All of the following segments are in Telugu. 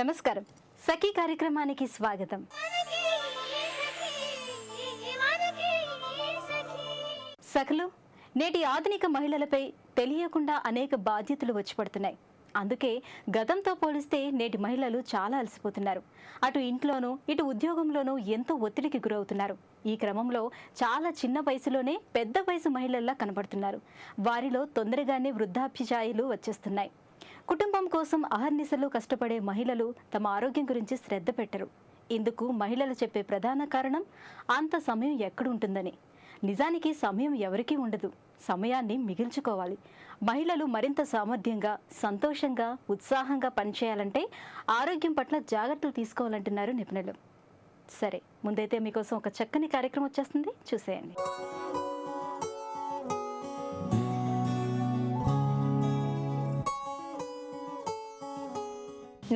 నమస్కారం. సఖీ కార్యక్రమానికి స్వాగతం. సఖలు, నేటి ఆధునిక మహిళలపై తెలియకుండా అనేక బాధ్యతలు వచ్చి పడుతున్నాయి. అందుకే గతంతో పోలిస్తే నేటి మహిళలు చాలా అలసిపోతున్నారు. అటు ఇంట్లోనూ ఇటు ఉద్యోగంలోనూ ఎంతో ఒత్తిడికి గురవుతున్నారు. ఈ క్రమంలో చాలా చిన్న వయసులోనే పెద్ద వయసు మహిళల్లా కనబడుతున్నారు. వారిలో తొందరగానే వృద్ధాప్యఛాయలు వచ్చేస్తున్నాయి. కుటుంబం కోసం అహర్నిశలు కష్టపడే మహిళలు తమ ఆరోగ్యం గురించి శ్రద్ధ పెట్టరు. ఇందుకు మహిళలు చెప్పే ప్రధాన కారణం అంత సమయం ఎక్కడుంటుందని. నిజానికి సమయం ఎవరికీ ఉండదు. సమయాన్ని మిగిల్చుకోవాలి. మహిళలు మరింత సామర్థ్యంగా, సంతోషంగా, ఉత్సాహంగా పనిచేయాలంటే ఆరోగ్యం పట్ల జాగ్రత్తలు తీసుకోవాలంటున్నారు నిపుణులు. సరే, ముందైతే మీకోసం ఒక చక్కని కార్యక్రమం వచ్చేస్తుంది, చూసేయండి.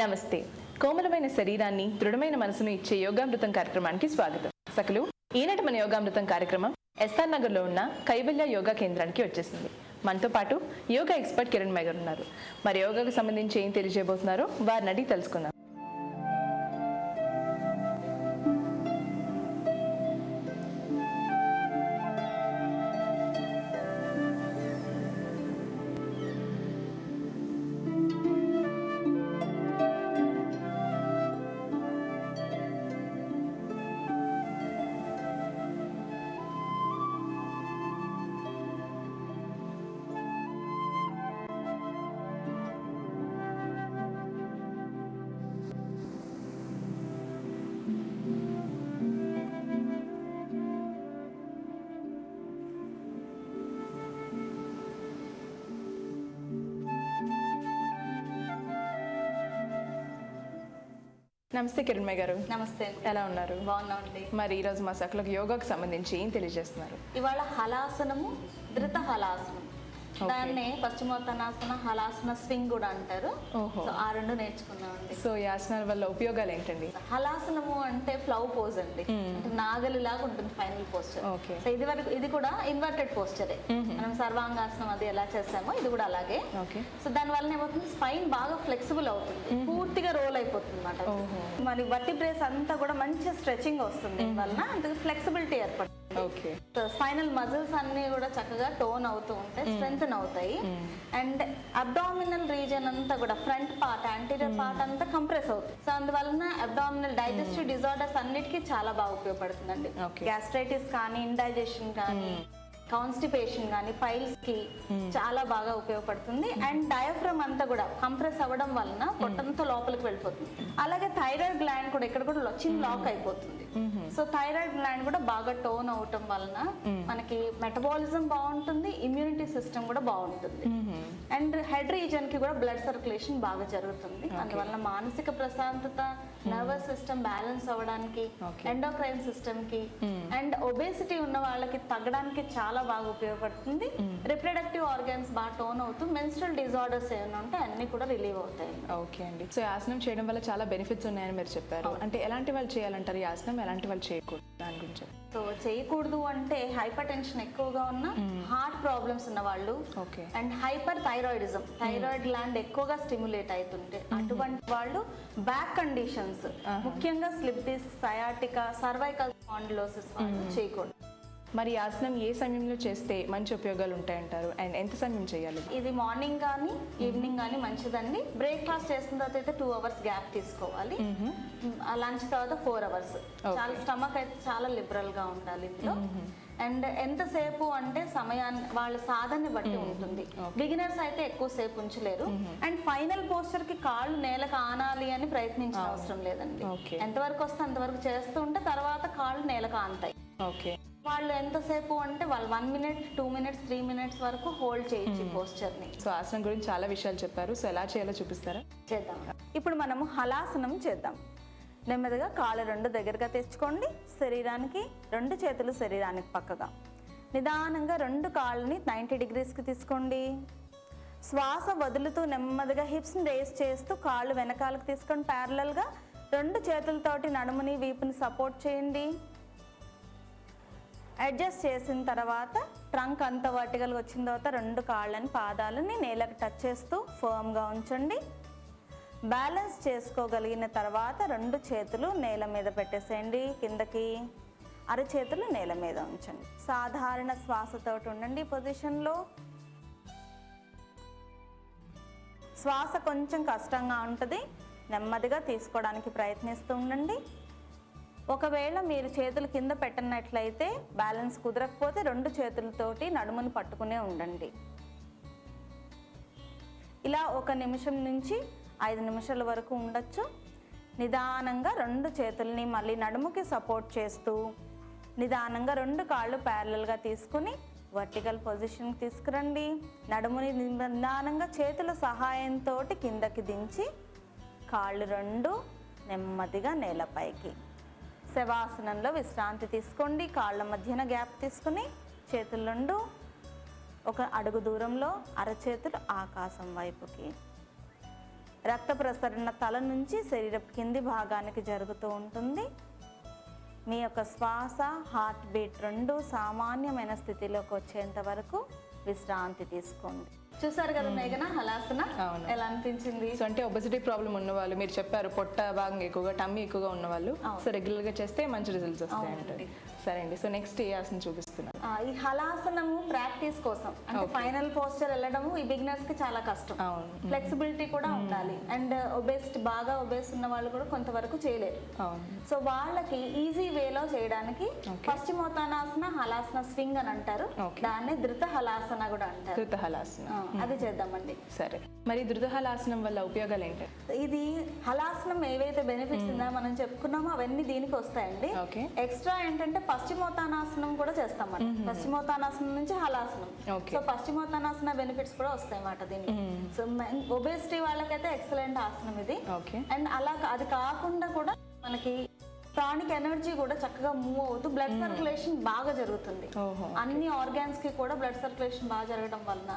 నమస్తే. కోమలమైన శరీరాన్ని, దృఢమైన మనసును ఇచ్చే యోగామృతం కార్యక్రమానికి స్వాగతం. సకలు, ఈనాటి మన యోగామృతం కార్యక్రమం ఎస్ఆర్ నగర్లో ఉన్న కైవల్య యోగా కేంద్రానికి వచ్చేసింది. మనతో పాటు యోగా ఎక్స్పర్ట్ కిరణ్ గారు ఉన్నారు. మరి యోగాకు సంబంధించి ఏం తెలియజేయబోతున్నారో వారిని అడిగి తెలుసుకుందాం. నమస్తే కిరణ్ గారు. నమస్తే. ఎలా ఉన్నారు? బాగున్నామండి. మరి ఈరోజు మా సకలకు యోగాకు సంబంధించి ఏం తెలియజేస్తున్నారు? ఇవాళ హలాసనము, ధృత హలాసనం, దాన్నే పశ్చిమోత్తనాసన, హలాసన, స్వింగ్ కూడా అంటారు. ఆ రెండు నేర్చుకున్నామండి. సో ఈ ఆసనాల వల్ల ఉపయోగాలు ఏంటండి? హలాసనము అంటే ఫ్లౌ పోజ్ అండి. అంటే నాగలి లాగా ఉంటుంది ఫైనల్ పోస్చర్. సో ఇది వరకు ఇది కూడా ఇన్వర్టెడ్ పోస్చరే. మనం సర్వాంగాసనం అది ఎలా చేస్తామో ఇది కూడా అలాగే. సో దాని వల్ల ఏమవుతుంది, స్పైన్ బాగా ఫ్లెక్సిబుల్ అవుతుంది, పూర్తిగా రోల్ అయిపోతుంది అన్నమాట. మరి వర్టిబ్రేస్ అంతా కూడా మంచి స్ట్రెచింగ్ వస్తుంది. దీని వలన అందుకు ఫ్లెక్సిబిలిటీ ఏర్పడుతుంది. స్పైనల్ మజిల్స్ అన్ని కూడా చక్కగా టోన్ అవుతూ ఉంటాయి, స్ట్రెంగ్తెన్ అవుతాయి. అండ్ అబ్డామినల్ రీజన్ అంతా కూడా ఫ్రంట్ పార్ట్, యాంటీరియర్ పార్ట్ అంతా కంప్రెస్ అవుతుంది. సో అందువలన అబ్డామినల్ డైజెస్టివ్ డిజార్డర్స్ అన్నిటికీ చాలా బాగా ఉపయోగపడుతుందండి. గ్యాస్ట్రైటిస్ కానీ, ఇండైజెషన్ కానీ, కాన్స్టిపేషన్ కానీ, పైల్స్ కి చాలా బాగా ఉపయోగపడుతుంది. అండ్ డయాఫ్రమ్ అంతా కూడా కంప్రెస్ అవ్వడం వలన పొట్టంతా లోపలికి వెళ్ళిపోతుంది. అలాగే థైరాయిడ్ గ్లాండ్ కూడా ఇక్కడ కూడా చిన్న లాక్ అయిపోతుంది. సో థైరాయిడ్ గ్లాండ్ కూడా బాగా టోన్ అవటం వలన మనకి మెటబాలిజం బాగుంటుంది, ఇమ్యూనిటీ సిస్టమ్ కూడా బాగుంటుంది. అండ్ హెడ్ రీజన్ కి కూడా బ్లడ్ సర్క్యులేషన్ బాగా జరుగుతుంది. అందువల్ల మానసిక ప్రశాంతత, నర్వస్ సిస్టమ్ బ్యాలెన్స్ అవ్వడానికి, ఎండోక్రైన్ సిస్టమ్ కి, అండ్ ఒబేసిటీ ఉన్న వాళ్ళకి తగ్గడానికి చాలా బాగా ఉపయోగపడుతుంది. రిప్రొడక్టివ్ ఆర్గాన్స్ బాగా టోన్ అవుతూ మెన్స్ట్రల్ డిజార్డర్స్ ఏమైనా ఉంటే అన్ని కూడా రిలీవ్ అవుతాయి. ఓకే అండి. సో ఆసనం చేయడం వల్ల చాలా బెనిఫిట్స్ ఉన్నాయని మీరు చెప్పారు. అంటే ఎలాంటి వాళ్ళు చేయాలంటారు ఈ ఆసనం, ఎలాంటి వాళ్ళు చేయకూడదు దాని గురించి? సో చేయకూడదు అంటే హైపర్ టెన్షన్ ఎక్కువగా ఉన్న, హార్ట్ ప్రాబ్లమ్స్ ఉన్న వాళ్ళు, and hyperthyroidism, thyroid gland ఎక్కువగా స్టిమ్యులేట్ అవుతుంటే అటువంటి వాళ్ళు, బ్యాక్ కండిషన్స్ ముఖ్యంగా slip disc, sciatica, cervical spondylosis వాళ్ళు చేయకూడదు. మరి ఆసనం ఏ సమయంలో చేస్తే మంచి ఉపయోగాలు ఉంటాయంటారు, అండ్ ఎంత సమయం చేయాలి? ఇది మార్నింగ్ కానీ ఈవినింగ్ కానీ మంచిదండి. బ్రేక్ఫాస్ట్ చేసిన తర్వాత అయితే 2 hours గ్యాప్ తీసుకోవాలి. లంచ్ తర్వాత 4 hours. చాలా స్టమక్ అయితే చాలా లిబరల్ గా ఉండాలి ఇందులో. అండ్ ఎంతసేపు అంటే సమయాన్ని వాళ్ళ సాధనని బట్టి ఉంటుంది. బిగినర్స్ అయితే ఎక్కువసేపు ఉంచలేరు. అండ్ ఫైనల్ పోస్చర్ కి కాళ్ళు నేలకు ఆనాలి అని ప్రయత్నించిన అవసరం లేదండి. ఎంతవరకు వస్తే అంతవరకు చేస్తూ ఉంటే తర్వాత కాళ్ళు నేలకు ఆనుతాయి. వాళ్ళు ఎంతసేపు అంటే వాళ్ళు 1 minute, 2 minutes, 3 minutes వరకు హోల్డ్ చేయొచ్చు పోస్చర్ ని. సో ఆసనం గురించి చాలా విషయాలు చెప్పారు. సో ఎలా చేయాలో చూపిస్తారా? చేద్దాం. ఇప్పుడు మనము హలాసనం చేద్దాం. నెమ్మదిగా కాళ్ళు 2 దగ్గరగా తెచ్చుకోండి. శరీరానికి 2 చేతులు శరీరానికి పక్కగా, నిదానంగా 2 కాళ్ళని 90 degrees కి తీసుకోండి. శ్వాస వదులుతూ నెమ్మదిగా హిప్స్ ని రేస్ చేస్తూ కాళ్ళు వెనకాలకు తీసుకొని ప్యారలల్ గా 2 చేతులతోటి నడుముని, వీపుని సపోర్ట్ చేయండి. అడ్జస్ట్ చేసిన తర్వాత ట్రంక్ అంత వర్టికల్గా వచ్చిన తర్వాత 2 కాళ్ళని, పాదాలని నేలకు టచ్ చేస్తూ ఫర్మ్గా ఉంచండి. బ్యాలెన్స్ చేసుకోగలిగిన తర్వాత 2 చేతులు నేల మీద పెట్టేసేయండి, కిందకి అరచేతులు నేల మీద ఉంచండి. సాధారణ శ్వాసతోటి ఉండండి పొజిషన్లో. శ్వాస కొంచెం కష్టంగా ఉంటుంది, నెమ్మదిగా తీసుకోవడానికి ప్రయత్నిస్తూ ఉండండి. ఒకవేళ మీరు చేతులు కింద పెట్టినట్లయితే బ్యాలెన్స్ కుదరకపోతే 2 చేతులతోటి నడుమును పట్టుకునే ఉండండి. ఇలా 1 నిమిషం నుంచి 5 నిమిషాల వరకు ఉండొచ్చు. నిదానంగా 2 చేతుల్ని మళ్ళీ నడుముకి సపోర్ట్ చేస్తూ నిదానంగా 2 కాళ్ళు ప్యారలల్గా తీసుకుని వర్టికల్ పొజిషన్కి తీసుకురండి. నడుముని నిదానంగా చేతుల సహాయంతో కిందకి దించి కాళ్ళు 2 నెమ్మదిగా నేలపైకి. శవాసనంలో విశ్రాంతి తీసుకోండి. కాళ్ళ మధ్యన గ్యాప్ తీసుకుని చేతులు 2 1 అడుగు దూరంలో, అరచేతులు ఆకాశం వైపుకి. రక్త ప్రసరణ తల నుంచి శరీరపు కింది భాగానికి జరుగుతూ ఉంటుంది. మీ యొక్క శ్వాస, హార్ట్ బీట్ 2 సామాన్యమైన స్థితిలోకి వచ్చేంత వరకు విశ్రాంతి తీసుకోండి. చూసారు కదా మేఘన హలాసన ఎలా అనిపించింది? సో అంటే ఒబెసిటీ ప్రాబ్లం ఉన్న వాళ్ళు, మీరు చెప్పారు పొట్ట భాగం ఎక్కువగా, టమ్మీ ఎక్కువగా ఉన్న వాళ్ళు సో రెగ్యులర్ గా చేస్తే మంచి రిజల్ట్స్ వస్తాయి అంటారు. సరే అండి, సో నెక్స్ట్ ఏ ఆసనం చూపిస్తున్నారు? ఈ హలాసనము ప్రాక్టీస్ కోసం, అంటే ఫైనల్ పోస్చర్ వెళ్ళడము ఈ బిగినర్స్ కి చాలా కష్టం. ఫ్లెక్సిబిలిటీ కూడా ఉండాలి. అండ్ బాగా ఒబేస్ ఉన్న వాళ్ళు కూడా కొంతవరకు చేయలేరు. సో వాళ్ళకి ఈజీ వేలో చేయడానికి పశ్చిమోత్తానాసన, హలాసన స్వింగ్ అని అంటారు. దాన్ని ధృత హలాసన కూడా అంటారు. ధృత హలాసన అది చేద్దామండి. సరే, మరి ధృత హలాసనం వల్ల ఉపయోగాలు ఏంటి? ఇది హలాసనం ఏవైతే బెనిఫిట్స్ ఉందా మనం చెప్పుకున్నామో అవన్నీ దీనికి వస్తాయండి. ఎక్స్ట్రా ఏంటంటే పశ్చిమోత్తానాసనం కూడా చేస్తాం మనం. పశ్చిమోత్తానాసనం నుంచి హలాసనం. సో పశ్చిమోత్తానాసన బెనిఫిట్స్ కూడా వస్తాయి అన్నమాట దీనికి. సో ఒబేసిటీ వాళ్ళకైతే ఎక్సలెంట్ ఆసనం ఇది. అండ్ అలా అది కాకుండా కూడా మనకి ప్రాణిక్ ఎనర్జీ కూడా చక్కగా మూవ్ అవుతూ బ్లడ్ సర్క్యులేషన్ బాగా జరుగుతుంది. అన్ని ఆర్గాన్స్ కి కూడా బ్లడ్ సర్క్యులేషన్ బాగా జరగడం వలన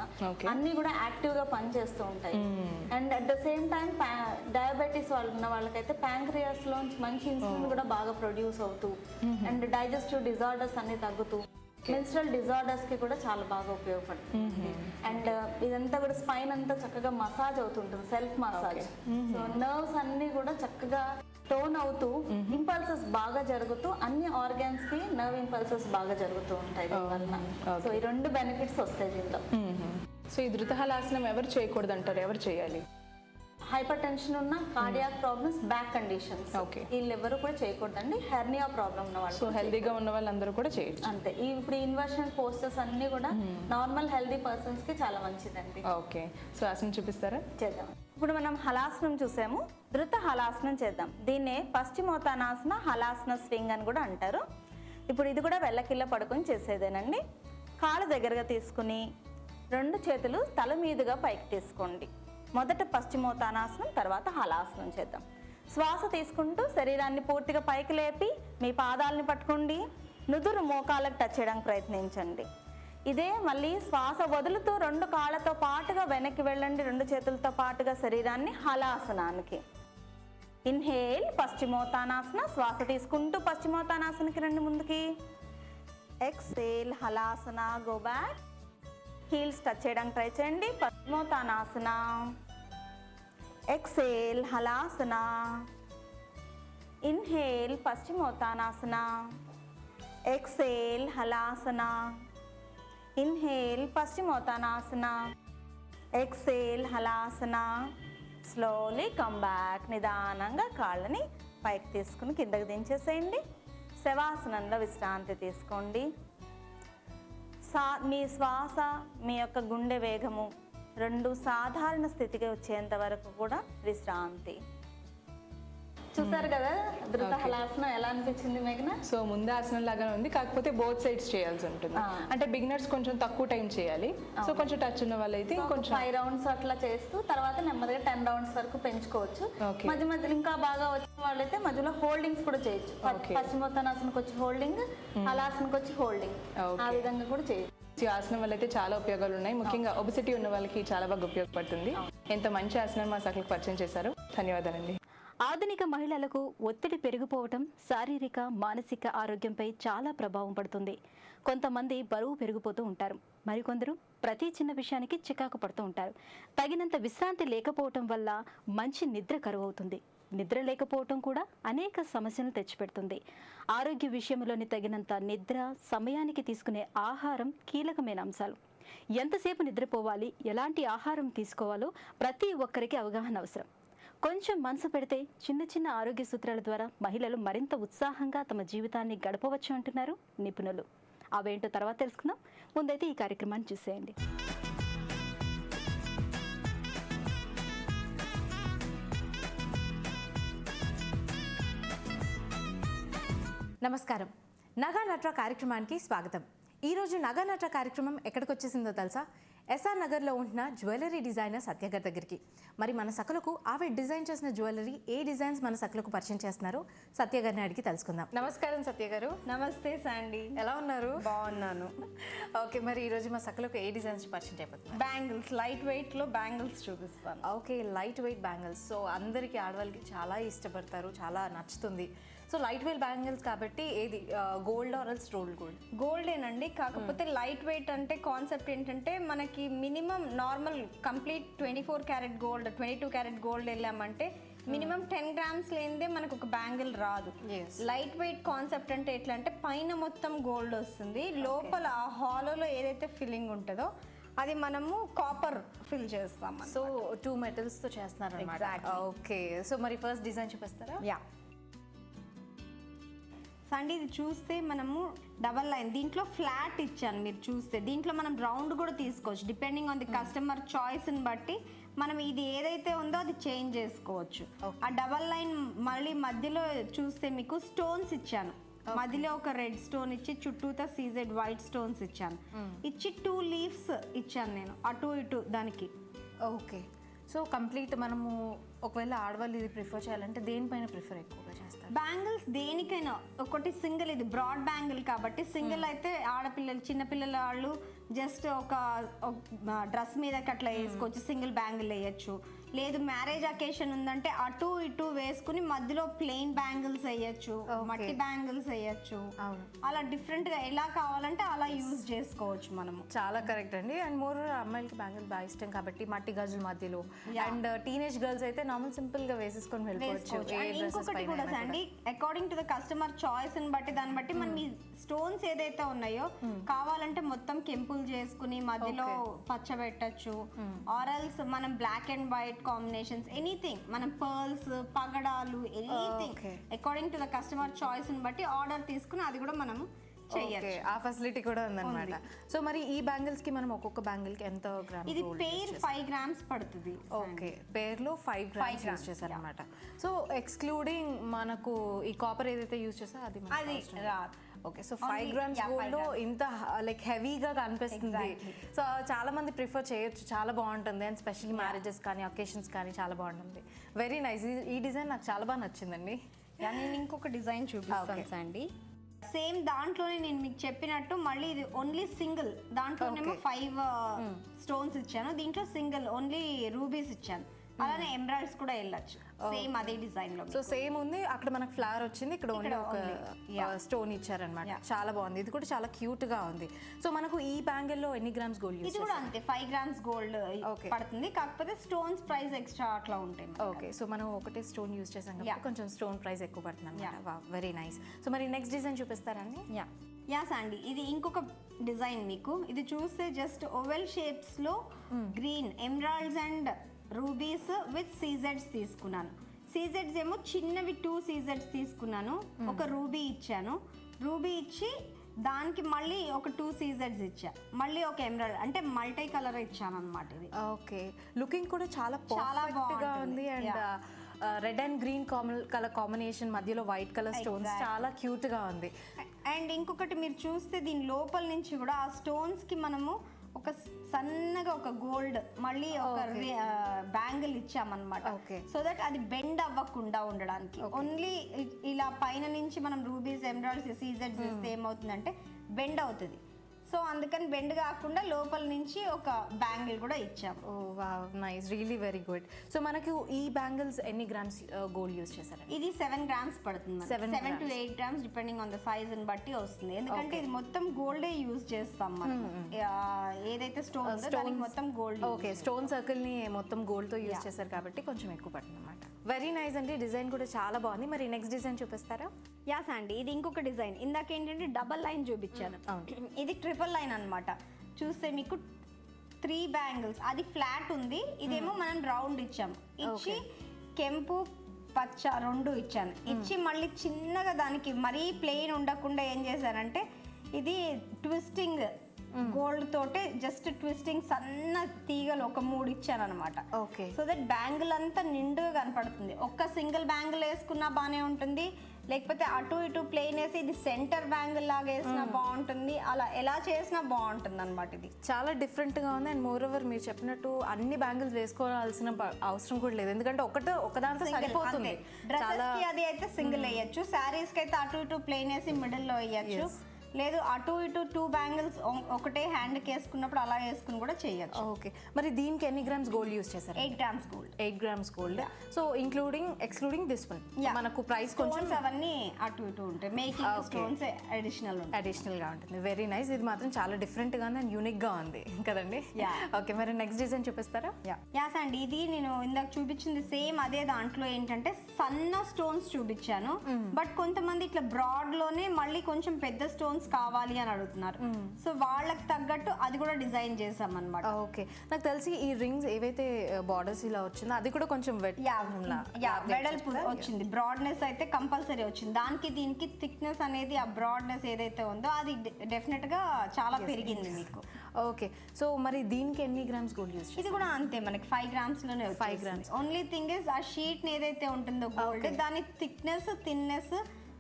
అన్ని కూడా యాక్టివ్ గా పనిచేస్తూ ఉంటాయి. And at the same time diabetes వాళ్ళు ఉన్న వాళ్ళకైతే ప్యాంక్రియాస్ లోంచి మంచి ఇన్సులిన్ కూడా బాగా ప్రొడ్యూస్ అవుతూ అండ్ డైజెస్టివ్ డిజార్డర్స్ అన్ని తగ్గుతూ మెన్స్ట్రల్ డిజార్డర్స్ కి కూడా చాలా బాగా ఉపయోగపడుతుంది. అండ్ ఇదంతా కూడా స్పైన్ అంతా చక్కగా మసాజ్ అవుతుంటుంది, సెల్ఫ్ మసాజ్. సో నర్వ్స్ అన్ని కూడా చక్కగా టోన్ అవుతూ ఇంపల్సెస్ బాగా జరుగుతూ అన్ని ఆర్గాన్స్ కి నర్వ్ ఇంపల్సెస్ బాగా జరుగుతూ ఉంటాయి దీనివల్ల. సో ఈ 2 బెనిఫిట్స్ వస్తాయి దీంట్లో. సో ఈ ధృత హలాసనం ఎవరు చేయకూడదు అంటారు, ఎవరు చేయాలి? హైపర్ టెన్షన్ ఉన్న, కార్డియాక్ ప్రాబ్లమ్స్, బ్యాక్ కండిషన్స్ వీళ్ళెవరు కూడా చేయకూడదండి. హెర్నియా ప్రాబ్లం ఉన్న వాళ్ళు, సో హెల్దీగా ఉన్న వాళ్ళందరూ కూడా చేయొచ్చు అంతే. ఇప్పుడు ఇన్వర్షన్ పోస్టర్స్ అన్ని కూడా నార్మల్ హెల్దీ పర్సన్స్ కి చాలా మంచిదండి. ఓకే, సో ఆసనం చూపిస్తారా? చేద్దాం. ఇప్పుడు మనం హలాసనం చూసాము, ధృత హలాసనం చేద్దాం. దీన్నే పశ్చిమోత్తానాసన, హలాసన స్వింగ్ అని కూడా అంటారు. ఇప్పుడు ఇది కూడా వెల్లకిల్ల పడుకొని చేసేదేనండి. కాళ్ళు దగ్గరగా తీసుకుని 2 చేతులు తల మీదుగా పైకి తీసుకోండి. మొదట పశ్చిమోత్తానాసనం, తర్వాత హలాసనం చేద్దాం. శ్వాస తీసుకుంటూ శరీరాన్ని పూర్తిగా పైకి లేపి మీ పాదాలని పట్టుకోండి. నుదురు మోకాళ్ళకు టచ్ చేయడానికి ప్రయత్నించండి. ఇదే మళ్ళీ శ్వాస వదులుతూ 2 కాళ్ళతో పాటుగా వెనక్కి వెళ్ళండి, 2 చేతులతో పాటుగా శరీరాన్ని హలాసనానికి. ఇన్హేల్ పశ్చిమోత్తానాసన, శ్వాస తీసుకుంటూ పశ్చిమోత్తానాసనకి రండి ముందుకి. Exhale halasana, go back. Heels touch చేయడానికి ట్రై చేయండి. Paschimottanasana, exhale halasana. Inhale paschimottanasana, exhale halasana. Inhale paschimottanasana, exhale halasana. Slowly come back. నిదానంగా కాళ్ళని పైకి తీసుకుని కిందకి దించేసేయండి. శవాసనంలో విశ్రాంతి తీసుకోండి. మీ శ్వాస, మీ యొక్క గుండె వేగము 2 సాధారణ స్థితికి వచ్చేంత వరకు కూడా విశ్రాంతి. చూసారు కదా ధృత హలాసనం ఎలా అనిపించింది మేఘన? సో ముందు ఆసనం లాగానే ఉంది, కాకపోతే బోత్ సైడ్స్ చేయాల్సి ఉంటుంది. అంటే బిగినర్స్ కొంచెం తక్కువ టైం చేయాలి. సో కొంచెం టచ్ ఉన్న వాళ్ళైతే ఇంకొంచెం 5 రౌండ్స్ అట్లా చేస్తూ తర్వాత నెమ్మదిగా 10 రౌండ్స్ వరకు పెంచుకోవచ్చు. మధ్య మధ్యలో ఇంకా బాగా వచ్చిన వాళ్ళైతే మధ్యలో హోల్డింగ్స్ కూడా చేయొచ్చు. పశ్చిమోత్తానాసనకి వచ్చి హోల్డింగ్, హలాసనకి వచ్చి హోల్డింగ్, ఆ విధంగా కూడా చేయొచ్చు. ఈ ఆసనం వల్ల అయితే చాలా ఉపయోగాలు ఉన్నాయి. ముఖ్యంగా ఒబెసిటీ ఉన్న వాళ్ళకి చాలా బాగా ఉపయోగపడుతుంది. ఎంత మంచి ఆసనం మా సకలకు పరిచయం చేశారు. ధన్యవాదాలండి. ఆధునిక మహిళలకు ఒత్తిడి పెరిగిపోవటం శారీరక మానసిక ఆరోగ్యంపై చాలా ప్రభావం పడుతుంది. కొంతమంది బరువు పెరిగిపోతూ ఉంటారు, మరికొందరు ప్రతి చిన్న విషయానికి చికాకు పడుతూ ఉంటారు. తగినంత విశ్రాంతి లేకపోవటం వల్ల మంచి నిద్ర కరువవుతుంది. నిద్ర లేకపోవటం కూడా అనేక సమస్యలను తెచ్చిపెడుతుంది. ఆరోగ్య విషయంలోని తగినంత నిద్ర, సమయానికి తీసుకునే ఆహారం కీలకమైన అంశాలు. ఎంతసేపు నిద్రపోవాలి, ఎలాంటి ఆహారం తీసుకోవాలో ప్రతి ఒక్కరికి అవగాహన అవసరం. కొంచెం మనసు పెడితే చిన్న చిన్న ఆరోగ్య సూత్రాల ద్వారా మహిళలు మరింత ఉత్సాహంగా తమ జీవితాన్ని గడపవచ్చు అంటున్నారు నిపుణులు. అవేంటో తర్వాత తెలుసుకుందాం. ముందైతే ఈ కార్యక్రమాన్ని చూసేయండి. నమస్కారం. నగా నట్ర కార్యక్రమానికి స్వాగతం. ఈరోజు నగా నట్ర కార్యక్రమం ఎక్కడికి వచ్చేసిందో తెలుసా? ఎస్ఆర్ నగర్లో ఉంటున్న జ్యువెలరీ డిజైనర్ సత్య గారి దగ్గరికి. మరి మన సకలకు ఆవిడ డిజైన్ చేసిన జ్యువెలరీ ఏ డిజైన్స్ మన సకలకు పరిచయం చేస్తున్నారో సత్య గారిని అడిగి తెలుసుకుందాం. నమస్కారం సత్య గారు. నమస్తే శాండీ. ఎలా ఉన్నారు? బాగున్నాను. ఓకే, మరి ఈరోజు మా సకలకు ఏ డిజైన్స్ పరిచయం చేయబోతున్నారు? బ్యాంగిల్స్, లైట్ వెయిట్లో బ్యాంగిల్స్ చూపిస్తాను. Okay, light weight bangles. So అందరికీ ఆడవాళ్ళకి చాలా ఇష్టపడతారు, చాలా నచ్చుతుంది. సో లైట్ వెయిట్ బ్యాంగిల్స్ కాబట్టి ఏది gold or else rolled gold? గోల్డేనండి. కాకపోతే లైట్ వెయిట్ అంటే కాన్సెప్ట్ ఏంటంటే మనకి minimum normal complete 24 carat gold, 22 carat gold వెళ్ళామంటే మినిమం 10 గ్రామ్స్ లేనిదే మనకు ఒక బ్యాంగిల్ రాదు. లైట్ వెయిట్ కాన్సెప్ట్ అంటే ఎట్లా అంటే పైన మొత్తం గోల్డ్ వస్తుంది, లోపల ఆ హాలోలో ఏదైతే ఫిల్లింగ్ ఉంటుందో అది మనము కాపర్ ఫిల్ చేస్తాం. సో 2 మెటల్స్తో చేస్తున్నారు అన్నమాట. ఓకే, సో మరి ఫస్ట్ డిజైన్ చూపిస్తారా? యా సండి, ఇది చూస్తే మనము డబల్ లైన్, దీంట్లో ఫ్లాట్ ఇచ్చాను. మీరు చూస్తే దీంట్లో మనం రౌండ్ కూడా తీసుకోవచ్చు, డిపెండింగ్ ఆన్ ది కస్టమర్ చాయిస్ని బట్టి మనం ఇది ఏదైతే ఉందో అది చేంజ్ చేసుకోవచ్చు. ఆ డబల్ లైన్ మళ్ళీ మధ్యలో చూస్తే మీకు స్టోన్స్ ఇచ్చాను. మధ్యలో ఒక రెడ్ స్టోన్ ఇచ్చి చుట్టూతో సీజెడ్ వైట్ స్టోన్స్ ఇచ్చాను. ఇచ్చి 2 లీవ్స్ ఇచ్చాను నేను అటు ఇటు దానికి. ఓకే, సో కంప్లీట్ మనము ఒకవేళ ఆడవాళ్ళు ఇది ప్రిఫర్ చేయాలంటే దేనిపైన ప్రిఫర్ ఎక్కువగా చేస్తారు? బ్యాంగిల్స్ దేనికైనా ఒకటి సింగిల్, ఇది బ్రాడ్ బ్యాంగిల్ కాబట్టి సింగిల్ అయితే ఆడపిల్లలు, చిన్నపిల్లల వాళ్ళు జస్ట్ ఒక డ్రెస్ మీదకి అట్లా వేసుకోవచ్చు, సింగిల్ బ్యాంగిల్ వేయచ్చు. లేదు మ్యారేజ్ అకేషన్ ఉందంటే అటు ఇటు వేసుకుని మధ్యలో ప్లెయిన్ బ్యాంగిల్స్ వేయచ్చు, మట్టి బ్యాంగిల్స్ వేయచ్చు. అలా డిఫరెంట్ గా ఎలా కావాలంటే అలా యూజ్ చేసుకోవచ్చు మనము. చాలా కరెక్ట్ అండి. అండ్ మోర్ అమ్మాయిలకి బ్యాంగిల్ బాగా ఇష్టం కాబట్టి మట్టి గాజుల మధ్యలో. అండ్ టీనేజ్ గర్ల్స్ అయితే నార్మల్ సింపుల్ గా వేసేసుకొని వెళ్ళిపోవచ్చు. ఇంకొకటి కూడా అండి, according to the customer choice ని బట్టి దాన్ని బట్టి మనం ఈ స్టోన్స్ ఏదైతే ఉన్నాయో కావాలంటే మొత్తం కెంపుల్ చేసుకుని మధ్యలో పచ్చ పెట్టచ్చు, ఆరల్స్ మనం black and white combinations, anything, మనం పర్ల్స్, పగడాలు, anything according to the customer choice ని బట్టి ఆర్డర్ తీసుకుని అది కూడా మనం చేయొచ్చు. ఆ ఫెసిలిటీ కూడా ఉందన్నమాట. సో మరి ఈ బ్యాంగిల్స్ కి మనం ఒక్కొక్క బ్యాంగిల్ కి ఎంత గ్రామ్? ఇది పేర్ 5 గ్రామ్స్ పడుతుంది. ఓకే, పేర్లో 5 గ్రామ్స్ యూస్ చేశారనమాట. సో ఎక్స్క్లూడింగ్ మనకు ఈ కాపర్ ఏదైతే యూస్ చేసా అది రాదు. ఓకే, సో 5 గ్రామ్స్ గోల్డ్ లో ఇంత లైక్ హెవీగా కనిపిస్తుంది. సో చాలా మంది ప్రిఫర్ చేయొచ్చు, చాలా బాగుంటుంది. అండ్ స్పెషల్లీ మ్యారేజెస్ కానీ అకేషన్స్ కానీ చాలా బాగుంటుంది. Very nice. ఈ డిజైన్ నాకు చాలా బాగా నచ్చిందండి. నేను ఇంకొక డిజైన్ చూపిస్తాను అండి. సేమ్ దాంట్లోనే నేను మీకు చెప్పినట్టు మళ్ళీ ఇది ఓన్లీ సింగిల్, దాంట్లోనేమో 5 స్టోన్స్ ఇచ్చాను, దీంట్లో సింగిల్ ఓన్లీ రూబీస్ ఇచ్చాను. అలానే ఎమరాల్డ్స్ కూడా వెళ్ళొచ్చు సేమ్ అదే డిజైన్ లో. సో సేమ్ ఉంది, అక్కడ మనకు ఫ్లవర్ వచ్చింది, ఇక్కడ ఓన్లీ ఒక స్టోన్ ఇచ్చారనమాట. చాలా బాగుంది, ఇది కూడా చాలా క్యూట్ గా ఉంది. సో మనకు ఈ బ్యాంగిల్ లో ఎన్ని గ్రామ్స్ గోల్డ్? ఇది కూడా అంతే 5 గ్రామ్స్ గోల్డ్ పడుతుంది, కాకపోతే స్టోన్స్ ప్రైస్ ఎక్స్ట్రా అట్లా ఉంటాయి. ఓకే, సో మనం ఒకటే స్టోన్ యూస్ చేసాం కాబట్టి కొంచెం స్టోన్ ప్రైస్ ఎక్కువ పడుతుంది అనమాట. Very nice. సో మరి నెక్స్ట్ డిజైన్ చూపిస్తారండి? యాస్ అండి, ఇది ఇంకొక డిజైన్ మీకు. ఇది చూస్తే జస్ట్ ఓవెల్ షేప్స్ లో green emeralds and rubies with సీజెడ్స్ తీసుకున్నాను. సీజెడ్స్ ఏమో చిన్నవి 2 సీజెడ్స్ తీసుకున్నాను, ఒక రూబీ ఇచ్చాను. రూబీ ఇచ్చి దానికి మళ్ళీ ఒక 2 సీజెడ్స్ ఇచ్చా, మళ్ళీ ఒక ఎమరాల్డ్, అంటే మల్టీ కలర్ ఇచ్చాను అనమాట. ఇది ఓకే, లుకింగ్ కూడా చాలా బాగా ఉంది. And red and green colour combination, మధ్యలో వైట్ కలర్ స్టోన్స్, చాలా క్యూట్ గా ఉంది. అండ్ ఇంకొకటి మీరు చూస్తే దీని లోపల నుంచి కూడా ఆ స్టోన్స్ కి మనము ఒక సన్నగా ఒక గోల్డ్ మళ్ళీ ఒక బ్యాంగిల్ ఇచ్చామన్నమాట. సో దట్ అది బెండ్ అవ్వకుండా ఉండడానికి. ఓన్లీ ఇలా పైన నుంచి మనం రూబీస్, ఎమరాల్డ్స్, సీజెడ్స్ ఇస్తే ఏమవుతుందంటే బెండ్ అవుతుంది. సో అందుకని బెండ్ కాకుండా లోపల నుంచి ఒక బ్యాంగిల్ కూడా ఇచ్చాము. Oh wow, nice, really very good. So మనకు ఈ బ్యాంగిల్స్ ఎన్ని గ్రామ్స్ గోల్డ్ యూస్ చేశారండి? ఇది 7 grams పడుతుంది. 7 to 8 grams depending on the size ని బట్టి వస్తుంది. ఎందుకంటే ఇది మొత్తం గోల్డే యూజ్ చేస్తాం మనం. ఏదైతే స్టోన్ దానికి మొత్తం గోల్డ్. ఓకే, స్టోన్ సర్కిల్ ని మొత్తం గోల్డ్ తో యూజ్ చేశారు కాబట్టి కొంచెం ఎక్కువ పడుతుంది అనమాట. వెరీ నైస్ అండి, డిజైన్ కూడా చాలా బాగుంది. మరి నెక్స్ట్ డిజైన్ చూపిస్తారా? యాస్ అండి, ఇది ఇంకొక డిజైన్. ఇందాక ఏంటంటే డబల్ లైన్ చూపించాను, ఇది ట్రిపుల్ లైన్ అన్నమాట. చూస్తే మీకు 3 బ్యాంగిల్స్, అది ఫ్లాట్ ఉంది, ఇదేమో మనం రౌండ్ ఇచ్చాము. ఇచ్చి కెంపు పచ్చ 2 ఇచ్చాను. ఇచ్చి మళ్ళీ చిన్నగా దానికి మరీ ప్లెయిన్ ఉండకుండా ఏం చేశానంటే ఇది ట్విస్టింగ్ గోల్డ్ తోటే జస్ట్ ట్విస్టింగ్ సన్న తీగలు ఒక 3 ఇచ్చాను అనమాట. ఓకే, సో దట్ బ్యాంగిల్ అంతా నిండుగా కనపడుతుంది. ఒక్క సింగిల్ బ్యాంగిల్ వేసుకున్నా బాగానే ఉంటుంది, లేకపోతే అటు ఇటు ప్లెయిన్ వేసి ఇది సెంటర్ బ్యాంగిల్ లాగా వేసినా బాగుంటుంది. అలా ఎలా చేసినా బాగుంటుంది అనమాట. ఇది చాలా డిఫరెంట్ గా ఉంది. అండ్ మోర్ ఓవర్ మీరు చెప్పినట్టు అన్ని బ్యాంగిల్స్ వేసుకోవాల్సిన అవసరం కూడా లేదు, ఎందుకంటే ఒకదాంతో సరిపోతుంది. డ్రెస్సెస్ కి అది అయితే సింగిల్ వేయచ్చు, శారీస్ కి అయితే అటు ఇటు ప్లెయిన్ వేసి మిడిల్ లో వేయచ్చు. లేదు అటు ఇటు 2 బ్యాంగిల్స్ ఒకటే హ్యాండ్ కి వేసుకున్నప్పుడు అలా వేసుకుని కూడా చేయొచ్చు. ఓకే, మరి దీనికి ఎన్ని గ్రామ్స్ గోల్డ్ యూస్ చేశారు? 8 grams gold. 8 grams gold. So excluding this one మనకు ప్రైస్ కొంచెం అవన్నీ అటు ఇటు ఉంటాయి. మేకింగ్ స్టోన్స్ అడిషనల్ గా ఉంటుంది. వెరీ నైస్, ఇది మాత్రం చాలా డిఫరెంట్ గా ఉంది అండ్ యూనిక్ గా ఉంది కదండి. ఓకే, మరి నెక్స్ట్ డిజైన్ చూపిస్తారా? యాస్ అండి, ఇది నేను ఇందాక చూపించింది సేమ్ అదే. దాంట్లో ఏంటంటే సన్న స్టోన్స్ చూపించాను, బట్ కొంతమంది ఇట్లా బ్రాడ్ లోనే మళ్ళీ కొంచెం పెద్ద స్టోన్స్ కావాలి అని అడుగుతున్నారు. సో వాళ్ళకి తగ్గట్టు అది కూడా డిజైన్ చేసాం అన్నమాట. ఓకే, నాకు తెలిసి ఈ రింగ్స్ ఏవైతే బార్డర్స్ ఇలా వచ్చిందో అది కూడా కొంచెం వెడల్పు వచ్చింది. బ్రాడ్నెస్ అయితే కంపల్సరీ వచ్చింది. దానికి దీనికి థిక్నెస్ అనేది, ఆ బ్రాడ్నెస్ ఏదైతే ఉందో అది డెఫినెట్ గా చాలా పెరిగింది మీకు. ఓకే, సో మరి దీనికి ఎన్ని గ్రామ్స్ గోల్డ్ యూస్? ఇది కూడా అంతే, మనకి 5 grams లోనే 5 grams. ఓన్లీ థింగ్ ఇస్ ఆ షీట్ ఏదైతే ఉంటుందో గోల్డ్, దాని థిక్నెస్ థిన్నెస్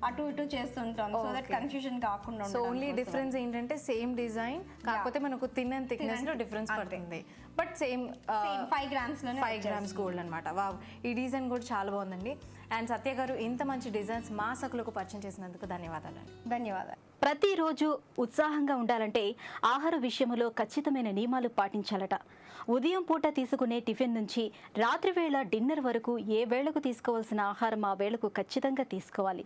అటు ఇటు చేస్తుంటాం, సో దట్ కన్ఫ్యూజన్ కాకుండా. సో ఓన్లీ డిఫరెన్స్ ఏంటంటే సేమ్ డిజైన్, కాకపోతే మనకు థిన్ అండ్ థిక్నెస్ లో డిఫరెన్స్ పడుతుంది, బట్ సేమ్ 5 grams లోనే 5 grams గోల్డ్ అనమాట. వావ్, ఈ డిజైన్ కూడా చాలా బాగుందండి. అండ్ సత్య గారు, ఇంత మంచి డిజైన్స్ మా సకులకు పరిచయం చేసినందుకు ధన్యవాదాలు. ధన్యవాదాలు. ప్రతిరోజు ఉత్సాహంగా ఉండాలంటే ఆహార విషయంలో ఖచ్చితమైన నియమాలు పాటించాలట. ఉదయం పూట తీసుకునే టిఫిన్ నుంచి రాత్రి వేళ డిన్నర్ వరకు ఏ వేళకు తీసుకోవాల్సిన ఆహారం ఆ వేళకు ఖచ్చితంగా తీసుకోవాలి.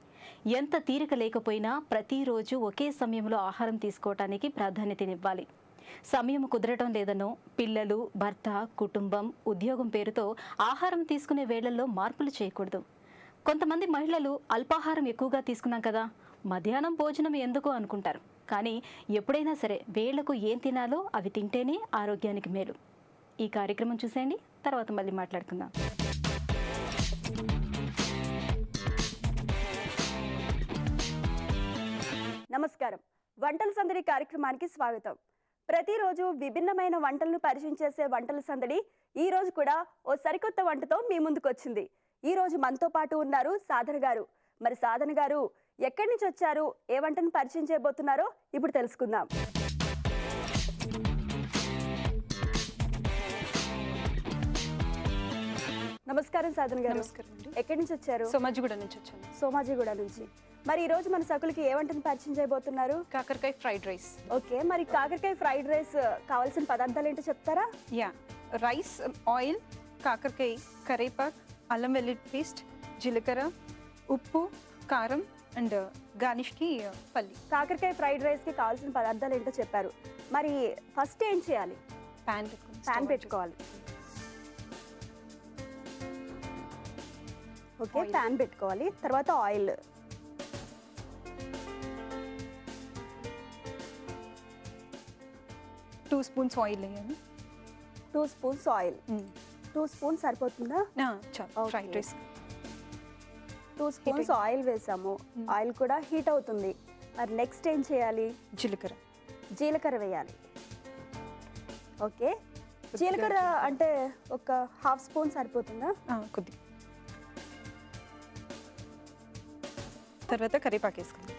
ఎంత తీరిక లేకపోయినా ప్రతిరోజు ఒకే సమయంలో ఆహారం తీసుకోవటానికి ప్రాధాన్యతనివ్వాలి. సమయం కుదరటం లేదనో, పిల్లలు, భర్త, కుటుంబం, ఉద్యోగం పేరుతో ఆహారం తీసుకునే వేళల్లో మార్పులు చేయకూడదు. కొంతమంది మహిళలు అల్పాహారం ఎక్కువగా తీసుకున్నాం కదా, మధ్యాహ్నం భోజనం ఎందుకు అనుకుంటారు. కానీ ఎప్పుడైనా సరే వేళకు ఏం తినాలో అవి తింటేనే ఆరోగ్యానికి మేలు. ఈ కార్యక్రమం చూసేయండి, తర్వాత మళ్ళీ మాట్లాడుకుందాం. నమస్కారం, వంటల సందడి కార్యక్రమానికి స్వాగతం. ప్రతిరోజు విభిన్నమైన వంటలను పరిచయం చేసే వంటల సందడి ఈ రోజు కూడా ఓ సరికొత్త వంటతో మీ ముందుకు వచ్చింది. ఈ రోజు మనతో పాటు ఉన్నారు సాధన గారు. మరి సాధన గారు ఎక్కడి నుంచి వచ్చారు, ఏ వంటను పరిచయం చేయబోతున్నారో ఇప్పుడు తెలుసుకుందాం. నమస్కారం సాధన గారు. ఎక్కడి నుంచి వచ్చారు? సోమాజిగూడ నుంచి వచ్చాను. సోమాజిగూడ నుంచి. మరి ఈ రోజు మన సకులకి ఏ వంటను పరిచయం చేయబోతున్నారు? కాకరకాయ ఫ్రైడ్ రైస్. ఓకే, మరి కాకరకాయ ఫ్రైడ్ రైస్ కావాల్సిన పదార్థాలు ఏంటో చెప్తారా? రైస్, ఆయిల్, కాకరకాయ, కరేపాక్, అల్లం వెల్లుల్లి పేస్ట్, జీలకర్ర, ఉప్పు, కారం అండ్ గార్నిష్కి పల్లి. కాకరకాయ ఫ్రైడ్ రైస్కి కావాల్సిన పదార్థాలు ఏంటో చెప్పారు. మరి ఫస్ట్ ఏం చేయాలి? ప్యాన్ పెట్టుకోవాలి. ఓకే, ప్యాన్ పెట్టుకోవాలి. తర్వాత ఆయిల్, 2 స్పూన్స్ ఆయిల్ వేయాలి. 2 స్పూన్స్ ఆయిల్. 2 స్పూన్స్ సరిపోతుందా? చాలు, ఫ్రైడ్ రైస్. 2 స్పూన్స్ ఆయిల్ వేసాము. ఆయిల్ కూడా హీట్ అవుతుంది. మరి నెక్స్ట్ ఏం చేయాలి? జీలకర్ర వేయాలి. ఓకే, జీలకర్ర అంటే ఒక 1/2 స్పూన్ సరిపోతుందా? కొద్ది. తర్వాత కరేపాకు వేసుకుందాం.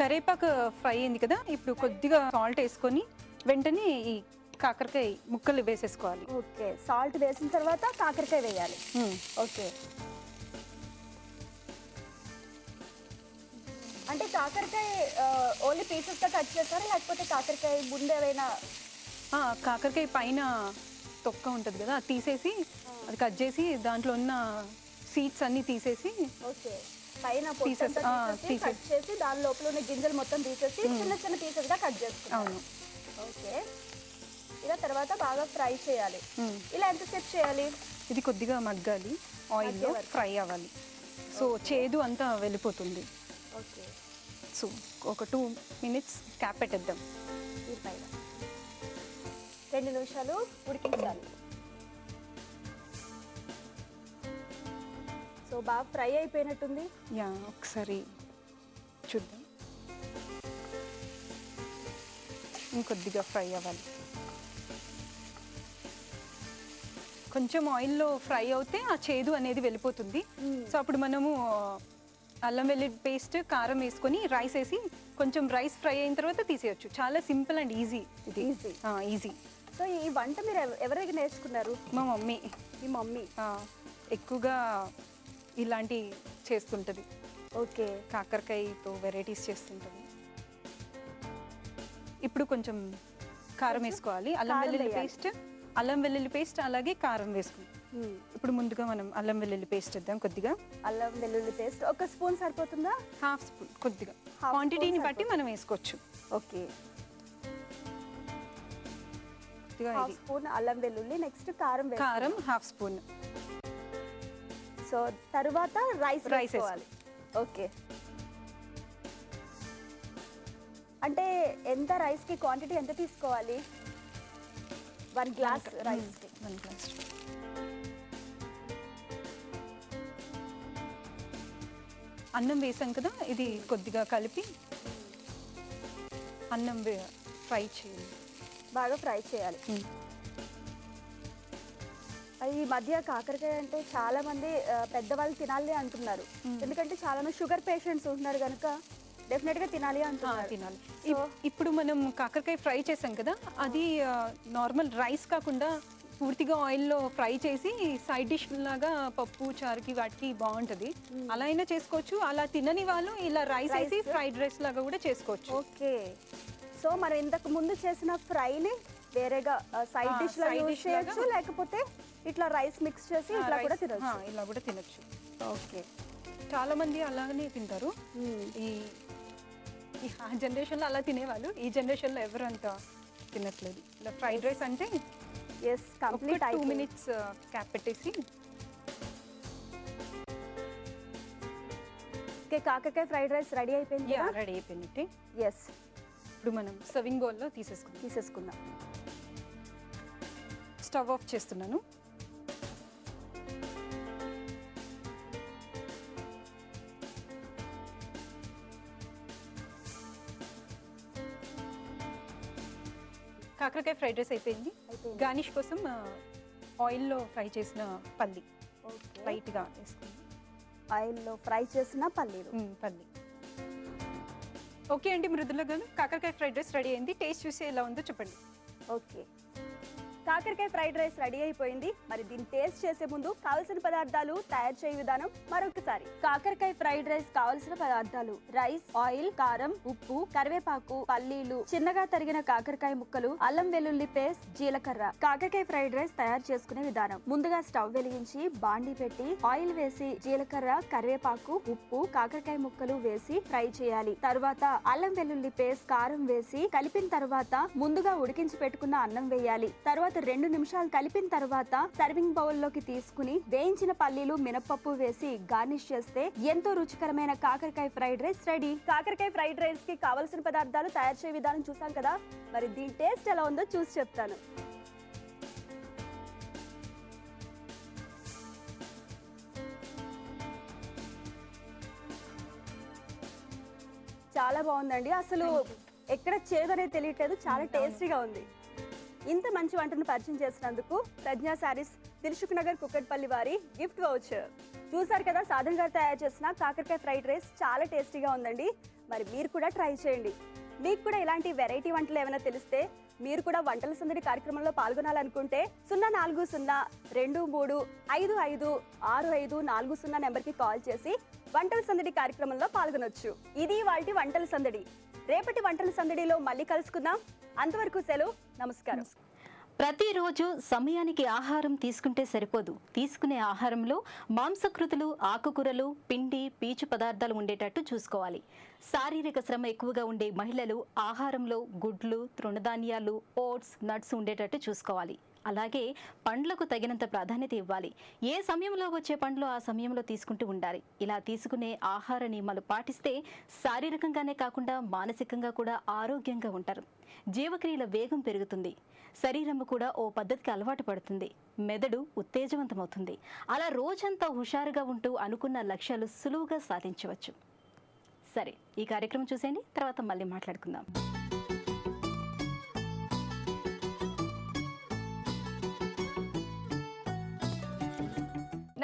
కరేపాకు ఫ్రై అయింది కదా, ఇప్పుడు కొద్దిగా సాల్ట్ వేసుకొని వెంటనే ఈ కాకరకాయ ముక్కలు వేసేసుకోవాలి. ఓకే, సాల్ట్ వేసిన తర్వాత కాకరకాయ వేయాలి. ఓకే, అంటే కాకరకాయ ఓన్లీ పీసెస్గా కట్ చేస్తారా లేకపోతే కాకరకాయ ముందు ఏమైనా? కాకరకాయ పైన తొక్క ఉంటుంది కదా, అది తీసేసి అది కట్ చేసి దాంట్లో ఉన్న సీడ్స్ అన్నీ తీసేసి ఓకే పైన Pieces, పీసెస్ కట్ చేసి దాని లోపల ఉన్న గింజలు మొత్తం తీసేసి చిన్న చిన్న పీసెస్గా కట్ చేస్తాం. అవును. ఓకే ఇలా తర్వాత బాగా ఫ్రై చేయాలి. ఇలా ఎంతసేపు చేయాలి? ఇది కొద్దిగా మగ్గాలి, ఆయిల్లో ఫ్రై అవ్వాలి. సో చేదు అంతా వెళ్ళిపోతుంది. ఓకే సో ఒక 2 minutes క్యాప్ పెట్టేద్దాం. ఈ పైన 2 నిమిషాలు ఉడికించాలి. సో బాగా ఫ్రై అయిపోయినట్టుంది. యా ఒకసారి చూద్దాం. ఇంకొద్దిగా ఫ్రై అవ్వాలి. కొంచెం ఆయిల్లో ఫ్రై అవుతే ఆ చేదు అనేది వెళ్ళిపోతుంది. సో అప్పుడు మనము అల్లం వెల్లుల్లి పేస్ట్, కారం వేసుకొని రైస్ వేసి కొంచెం రైస్ ఫ్రై అయిన తర్వాత తీసేయచ్చు. చాలా సింపుల్ అండ్ ఈజీ ఇది. ఈజీ. సో ఈ వంట మీరు ఎవరికి నేర్చుకున్నారు? మా మమ్మీ. మీ మమ్మీ ఎక్కువగా ఇలాంటి చేస్తుంటుంది. ఓకే కాకరకాయతో వెరైటీస్ చేస్తుంటుంది. ఇప్పుడు కొంచెం కారం వేసుకోవాలి. అల్లం వెల్లుల్లి పేస్ట్ అలాగే కారం వేసుకుంటాం. ఇప్పుడు ముందుగా మనం అల్లం వెల్లుల్లి పేస్ట్ ఇద్దాం. కొద్దిగా అల్లం వెల్లుల్లి పేస్ట్ 1 స్పూన్ సరిపోతుందా? 1/2 స్పూన్. కొద్దిగా క్వాంటిటీని బట్టి మనం వేసుకోవచ్చు. ఓకే కొద్దిగా 1/2 స్పూన్ అల్లం వెల్లుల్లి. నెక్స్ట్ కారం 1/2 స్పూన్. సో తర్వాత రైస్ వేసుకోవాలి. ఓకే అంటే ఎంత రైస్కి క్వాంటిటీ ఎంత తీసుకోవాలి? 1 గ్లాస్ రైస్కి 1 గ్లాస్. అన్నం వేసాం కదా, ఇది కొద్దిగా కలిపి అన్నం ఫ్రై చేయాలి. బాగా ఫ్రై చేయాలి. ఈ మధ్య కాకరకాయ అంటే చాలా మంది పెద్దవాళ్ళు తినాలి అంటున్నారు. ఎందుకంటే చాలా మంది షుగర్ పేషెంట్స్ ఉంటున్నారు కనుక డెఫినెట్గా తినాలి అంటున్నారు. తినాలి. ఇప్పుడు మనం కాకరకాయ ఫ్రై చేసాం కదా, అది నార్మల్ రైస్ కాకుండా పూర్తిగా ఆయిల్లో ఫ్రై చేసి సైడ్ డిష్ లాగా పప్పు చారుకి వాటికి బాగుంటుంది. అలా అయినా చేసుకోవచ్చు. అలా తినని వాళ్ళు ఇలా రైస్ వేసి ఫ్రైడ్ రైస్ లాగా కూడా చేసుకోవచ్చు. ఓకే సో మనం ఇంతకు ముందు చేసిన ఫ్రైని వేరేగా సైడ్ డిష్ లో యూస్ చేయొచ్చు, లేకపోతే ఇట్లా రైస్ మిక్స్ చేసి ఇట్లా కూడా తినొచ్చు. ఇలా కూడా తినొచ్చు. ఓకే చాలా మంది అలాగనే తింటారు. ఈ జనరేషన్లో అలా తినేవాళ్ళు. ఈ జనరేషన్లో ఎవరు అంత తినట్లేదు. ఇలా ఫ్రైడ్ రైస్ అంటే కంప్లీట్ 2 minutes క్యాప్ పెట్టేసి. కాకరకాయ ఫ్రైడ్ రైస్ రెడీ అయిపోయింది. రెడీ అయిపోయినట్టే. ఎస్ ఇప్పుడు మనం సర్వింగ్ బౌల్లో తీసేసుకుందాం. స్టవ్ ఆఫ్ చేస్తున్నాను. కాకరకాయ ఫ్రైడ్ రైస్ అయిపోయింది. గార్నిష్ కోసం ఆయిల్లో ఫ్రై చేసిన పల్లి లైట్గా వేసుకుంది. ఆయిల్లో ఫ్రై చేసిన పల్లీలు. పల్లి. ఓకే అండి మృదుల గారు, కాకరకాయ ఫ్రైడ్ రైస్ రెడీ అయింది. టేస్ట్ చూసి ఎలా ఉందో చెప్పండి. ఓకే కాకరకాయ ఫ్రైడ్ రైస్ రెడీ అయిపోయింది. మరి దీన్ని టేస్ట్ చేసే ముందు కావలసిన పదార్థాలు, తయారు చేయ విధానం మరొకసారి. కాకరకాయ ఫ్రైడ్ రైస్ కావలసిన పదార్థాలు: రైస్, ఆయిల్, కారం, ఉప్పు, కరివేపాకు, పల్లీలు, చిన్నగా తరిగిన కాకరకాయ ముక్కలు, అల్లం వెల్లుల్లి పేస్ట్, జీలకర్ర. కాకరకాయ ఫ్రైడ్ రైస్ తయారు చేసుకునే విధానం: ముందుగా స్టవ్ వెలిగించి బాండి పెట్టి ఆయిల్ వేసి జీలకర్ర, కరివేపాకు, ఉప్పు, కాకరకాయ ముక్కలు వేసి ఫ్రై చేయాలి. తర్వాత అల్లం వెల్లుల్లి పేస్ట్, కారం వేసి కలిపిన తర్వాత ముందుగా ఉడికించి పెట్టుకున్న అన్నం వేయాలి. తర్వాత 2 నిమిషాలు కలిపిన తర్వాత సర్వింగ్ బౌల్ లోకి తీసుకుని వేయించిన పల్లీలు, మినపప్పు వేసి గార్నిష్ చేస్తే ఎంతో రుచికరమైన కాకరకాయ ఫ్రైడ్ రైస్ రెడీ. కాకరకాయ ఫ్రైడ్ రైస్ కి కావలసిన పదార్థాలు, తయారు చేయ విధానం చూసాం కదా. మరి దీని టేస్ట్ ఎలా ఉందో చూసి చెప్తాను. చాలా బాగుందండి. అసలు ఎక్కడ చేదనేది తెలియట్లేదు. చాలా టేస్టీగా ఉంది. ఇంత మంచి వంటను పరిచయం చేసినందుకు ప్రజ్ఞా శారీస్, దిల్సుఖ్ నగర్, కుక్కట్పల్లి వారి గిఫ్ట్ వౌచర్. చూసారు కదా, సాధన్ గారు తయారు చేసిన కాకరకాయ ఫ్రైడ్ రైస్ చాలా టేస్టీగా ఉందండి. మరి మీరు కూడా ట్రై చేయండి. మీకు కూడా ఇలాంటి వెరైటీ వంటలు ఏమైనా తెలిస్తే మీరు కూడా వంటల సందడి కార్యక్రమంలో పాల్గొనాలనుకుంటే 04023255654 నెంబర్కి కాల్ చేసి వంటల సందడి కార్యక్రమంలో పాల్గొనొచ్చు. ఇది ఇవాల్టి వంటల సందడి. రేపటి వంటల సందడిలో మళ్ళీ కలుసుకుందాం. అంతవరకు సెలవు. నమస్కారం. ప్రతిరోజు సమయానికి ఆహారం తీసుకుంటే సరిపోదు. తీసుకునే ఆహారంలో మాంసకృతులు, ఆకుకూరలు, పిండి, పీచు పదార్థాలు ఉండేటట్టు చూసుకోవాలి. శారీరక శ్రమ ఎక్కువగా ఉండే మహిళలు ఆహారంలో గుడ్లు, తృణధాన్యాలు, ఓట్స్, నట్స్ ఉండేటట్టు చూసుకోవాలి. అలాగే పండ్లకు తగినంత ప్రాధాన్యత ఇవ్వాలి. ఏ సమయంలో వచ్చే పండ్లు ఆ సమయంలో తీసుకుంటూ ఉండాలి. ఇలా తీసుకునే ఆహార నియమాలు పాటిస్తే శారీరకంగానే కాకుండా మానసికంగా కూడా ఆరోగ్యంగా ఉంటారు. జీవక్రియల వేగం పెరుగుతుంది. శరీరం కూడా ఓ పద్ధతికి అలవాటు పడుతుంది. మెదడు ఉత్తేజవంతమవుతుంది. అలా రోజంతా హుషారుగా ఉంటూ అనుకున్న లక్ష్యాలు సులువుగా సాధించవచ్చు. సరే, ఈ కార్యక్రమం చూసేయండి, తర్వాత మళ్ళీ మాట్లాడుకుందాం.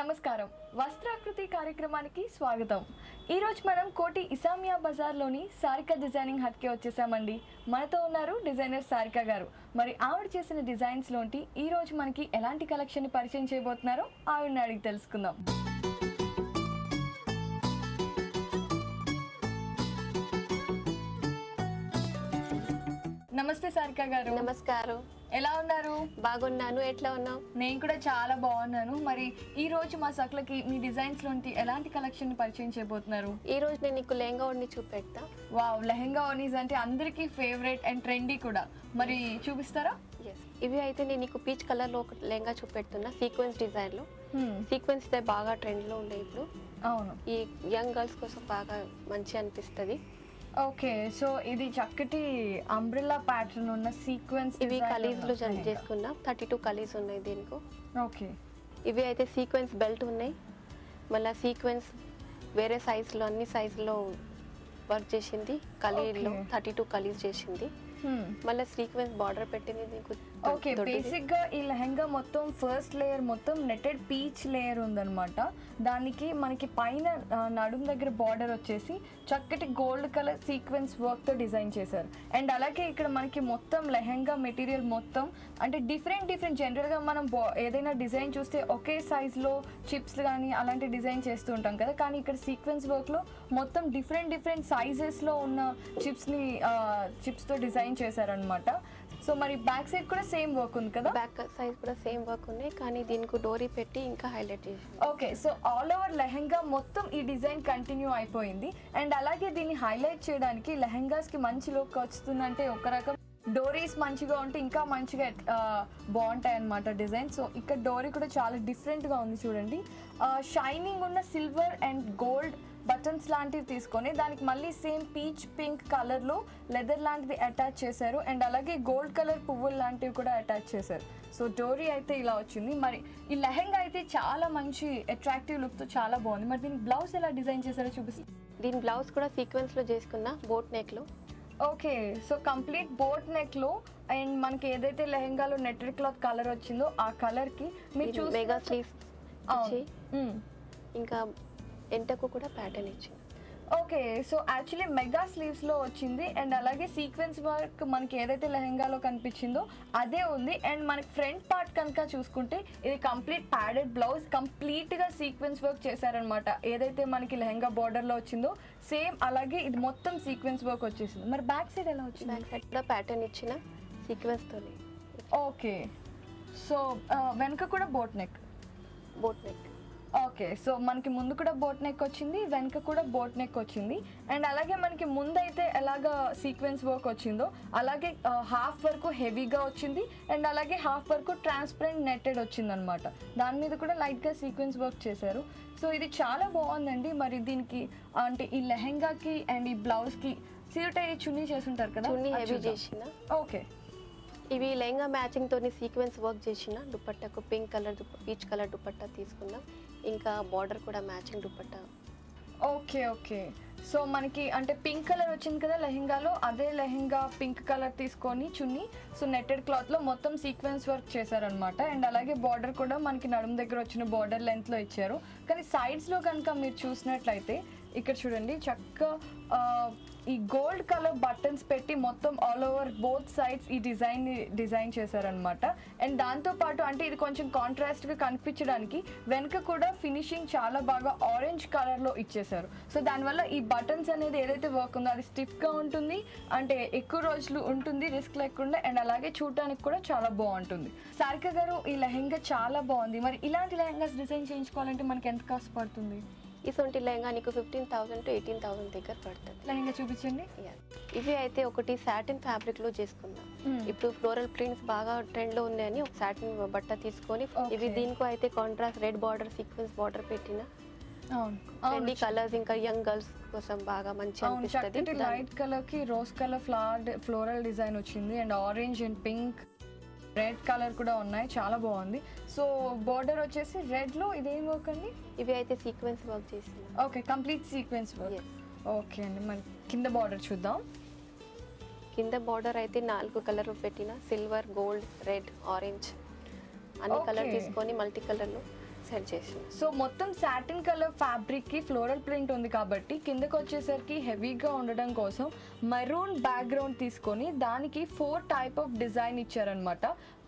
నమస్కారం. వస్త్రాకృతి కార్యక్రమానికి స్వాగతం. ఈరోజు మనం కోటి ఇసామియా బజార్లోని సారిక డిజైనింగ్ హట్కి వచ్చేసామండి. మనతో ఉన్నారు డిజైనర్ సారిక గారు. మరి ఆవిడ చేసిన డిజైన్స్లోంటి ఈరోజు మనకి ఎలాంటి కలెక్షన్ పరిచయం చేయబోతున్నారో ఆవిడని అడిగి తెలుసుకుందాం. నమస్తే సారిక గారు. నమస్కారం. ఎలా ఉన్నారు? బాగున్నాను. ఎట్లా ఉన్నావు? నేను కూడా చాలా బాగున్నాను. మరి ఈ రోజు మా సకులకి మీ డిజైన్స్ లోంటి ఎలాంటి కలెక్షన్ పరిచయం చేయబోతున్నారు? ఈ రోజు నేను నీకు లెహంగా ఓని చూపెడతా. వావ్, లెహంగా ఓనీస్ అంటే అందరికీ ఫేవరెట్ అండ్ ట్రెండీ కూడా. మరి చూపిస్తారా? ఇవి అయితే నేను నీకు పీచ్ కలర్ లో ఒక లెహంగా చూపెడుతున్నా, సీక్వెన్స్ డిజైన్ లో. సీక్వెన్స్ బాగా ట్రెండ్ లో ఉండే ఇప్పుడు. అవును, ఈ యంగ్ గర్ల్స్ కోసం బాగా మంచి అనిపిస్తుంది. ఓకే, సో ఇది చక్కటి అంబ్రెల్లా ప్యాటర్న్ ఉన్న సీక్వెన్స్. ఇవి కలీజ్ లో చేసుకున్నా. 32 కలీజ్ ఉన్నాయి దీనికి. ఓకే, ఇవి అయితే సీక్వెన్స్ బెల్ట్ ఉన్నాయి. మళ్ళీ సీక్వెన్స్ వేరే సైజులో అన్ని సైజులో వర్క్ చేసింది. కలీలో 32 కలీజ్ చేసింది. మళ్ళీ సీక్వెన్స్ బార్డర్ పెట్టింది దీనికి. ఓకే, బేసిక్ గా ఈ లెహంగా మొత్తం ఫస్ట్ లేయర్ మొత్తం నెట్టెడ్ పీచ్ లేయర్ ఉందన్నమాట. దానికి మనకి పైన నడుం దగ్గర బార్డర్ వచ్చేసి చక్కటి గోల్డ్ కలర్ సీక్వెన్స్ వర్క్ తో డిజైన్ చేశారు. అండ్ అలాగే ఇక్కడ మనకి మొత్తం లెహంగా మెటీరియల్ మొత్తం అంటే డిఫరెంట్ జనరల్ గా మనం ఏదైనా డిజైన్ చూస్తే ఒకే సైజ్ లో చిప్స్ కానీ అలాంటి డిజైన్ చేస్తూ ఉంటాం కదా, కానీ ఇక్కడ సీక్వెన్స్ వర్క్ లో మొత్తం డిఫరెంట్ సైజెస్ లో ఉన్న చిప్స్ తో డిజైన్ చేశారనమాట. సో మరి బ్యాక్ సైడ్ కూడా సేమ్ వర్క్ ఉంది కదా? బ్యాక్ సైడ్ కూడా సేమ్ వర్క్ ఉన్నాయి, కానీ దీనికి డోరీ పెట్టి ఇంకా హైలైట్ చేసి. Okay, so all over lehenga మొత్తం ఈ డిజైన్ కంటిన్యూ అయిపోయింది. అండ్ అలాగే దీన్ని హైలైట్ చేయడానికి లెహంగాస్ కి మంచి లుక్ వస్తుందంటే ఒక రకం డోరీస్ మంచిగా ఉంటే ఇంకా మంచిగా బాగుంటాయి అన్నమాట డిజైన్. సో ఇక్కడ డోరీ కూడా చాలా డిఫరెంట్గా ఉంది చూడండి. షైనింగ్ ఉన్న సిల్వర్ అండ్ గోల్డ్ బటన్స్ లాంటివి తీసుకొని దానికి మళ్ళీ సేమ్ పీచ్ పింక్ కలర్లో లెదర్ లాంటిది అటాచ్ చేశారు. అండ్ అలాగే గోల్డ్ కలర్ పువ్వులు లాంటివి కూడా అటాచ్ చేశారు. సో డోరీ అయితే ఇలా వచ్చింది. మరి ఈ లెహంగా అయితే చాలా మంచి అట్రాక్టివ్ లుక్తో చాలా బాగుంది. మరి దీనికి బ్లౌజ్ ఎలా డిజైన్ చేశారో చూపిస్తుంది. దీని బ్లౌజ్ కూడా సీక్వెన్స్లో చేసుకున్న బోట్ నెక్లో. ఓకే, సో కంప్లీట్ బోట్ నెక్లో అండ్ మనకి ఏదైతే లెహంగాలో నెట్టెడ్ క్లాత్ కలర్ వచ్చిందో ఆ కలర్కి మీరు చూసి మెగా స్లీవ్స్ ఇంకా ఎంటకు కూడా ప్యాటర్న్ ఇచ్చింది. ఓకే, సో యాక్చువల్లీ మెగా స్లీవ్స్లో వచ్చింది. అండ్ అలాగే సీక్వెన్స్ వర్క్ మనకి ఏదైతే లెహంగాలో కనిపించిందో అదే ఉంది. అండ్ మనకి ఫ్రంట్ పార్ట్ కనుక చూసుకుంటే ఇది కంప్లీట్ ప్యాడెడ్ బ్లౌజ్, కంప్లీట్గా సీక్వెన్స్ వర్క్ చేశారనమాట. ఏదైతే మనకి లెహంగా బార్డర్లో వచ్చిందో సేమ్ అలాగే ఇది మొత్తం సీక్వెన్స్ వర్క్ వచ్చేసింది. మరి బ్యాక్ సైడ్ ఎలా వచ్చింది? బ్యాక్ సైడ్ కూడా ప్యాటర్న్ ఇచ్చిన సీక్వెన్స్తో. ఓకే, సో వెనక కూడా బోట్ నెక్. ఓకే, సో మనకి ముందు కూడా బోట్ నెక్ వచ్చింది, వెనక కూడా బోట్ నెక్ వచ్చింది. అండ్ అలాగే మనకి ముందు అయితే ఎలాగ సీక్వెన్స్ వర్క్ వచ్చిందో అలాగే హాఫ్ వరకు హెవీగా వచ్చింది. అండ్ అలాగే హాఫ్ వరకు ట్రాన్స్పరెంట్ నెట్టెడ్ వచ్చింది అనమాట. దాని మీద కూడా లైట్గా సీక్వెన్స్ వర్క్ చేశారు. సో ఇది చాలా బాగుందండి. మరి దీనికి అంటే ఈ లెహంగాకి అండ్ ఈ బ్లౌజ్కి సూట్ అయ్యి చున్నీ చేసుంటారు కదా, చున్నీ హెవీ చేసిన. ఓకే, ఇవి లెహంగా మ్యాచింగ్ తోని సీక్వెన్స్ వర్క్ చేసిన. దుపట్టాకు pink colour peach colour dupatta తీసుకున్నాం. ఇంకా బార్డర్ కూడా మ్యాచింగ్ దుపట్టా. ఓకే, సో మనకి అంటే పింక్ కలర్ వచ్చింది కదా లెహంగాలో, అదే లెహంగా పింక్ కలర్ తీసుకొని చున్నీ సో నెట్టెడ్ క్లాత్లో మొత్తం సీక్వెన్స్ వర్క్ చేశారనమాట. అండ్ అలాగే బార్డర్ కూడా మనకి నడుము దగ్గర వచ్చిన బార్డర్ లెంత్లో ఇచ్చారు. కానీ సైడ్స్లో కనుక మీరు చూసినట్లయితే ఇక్కడ చూడండి చక్కగా ఈ గోల్డ్ కలర్ బటన్స్ పెట్టి మొత్తం ఆల్ ఓవర్ బోత్ సైడ్స్ ఈ డిజైన్ చేశారనమాట. అండ్ దాంతోపాటు అంటే ఇది కొంచెం కాంట్రాస్ట్గా కనిపించడానికి వెనక కూడా ఫినిషింగ్ చాలా బాగా ఆరెంజ్ కలర్లో ఇచ్చేసారు. సో దానివల్ల ఈ బటన్స్ అనేది ఏదైతే వర్క్ ఉందో అది స్టిఫ్గా ఉంటుంది, అంటే ఎక్కువ రోజులు ఉంటుంది రిస్క్ లేకుండా, అండ్ అలాగే చూడటానికి కూడా చాలా బాగుంటుంది. సారిక గారు ఈ లెహెంగా చాలా బాగుంది. మరి ఇలాంటి లెహెంగాస్ డిజైన్ చేయించుకోవాలంటే మనకి ఎంత కాస్ట్ పడుతుంది? ఇటువంటి లెహంగా నీకు 15,000 to 18,000 దగ్గర పడుతుంది. లెహంగా చూపించండి. ఇవి అయితే ఒకటి సాటిన్ ఫ్యాబ్రిక్ లో చేసుకున్నాం. ఇప్పుడు ఫ్లోరల్ ప్రింట్స్ బాగా ట్రెండ్ లో ఉన్నాయని ఒక సాటిన్ బట్ట తీసుకొని ఇవి దీనికి అయితే contrast red border sequence border పెట్టిన ట్రెండీ కలర్స్ ఇంకా యంగ్ గర్ల్స్ కోసం బాగా మంచి అనిపిస్తుంది. లైట్ కలర్ కి రోజ్ కలర్ ఫ్లోరల్ డిజైన్ వచ్చింది and orange and pink red colour కూడా ఉన్నాయి, చాలా బాగుంది. సో బోర్డర్ వచ్చేసి రెడ్ లో ఇదేం వర్క్ అండి? ఇవి అయితే సీక్వెన్స్ వర్క్ చేసింది. Okay, complete sequence work. Okay అండి, మన కింద బార్డర్ చూద్దాం. కింద బార్డర్ అయితే 4 కలర్ పెట్టిన సిల్వర్, గోల్డ్, రెడ్, ఆరెంజ్ అన్ని కలర్ తీసుకొని మల్టీ కలర్ లో సెట్ చేసి. సో మొత్తం సాటిన్ కలర్ ఫ్యాబ్రిక్ కి ఫ్లోరల్ ప్రింట్ ఉంది కాబట్టి కిందకి వచ్చేసరికి హెవీగా ఉండడం కోసం మరూన్ బ్యాక్గ్రౌండ్ తీసుకొని దానికి 4 టైప్ ఆఫ్ డిజైన్ ఇచ్చారనమాట.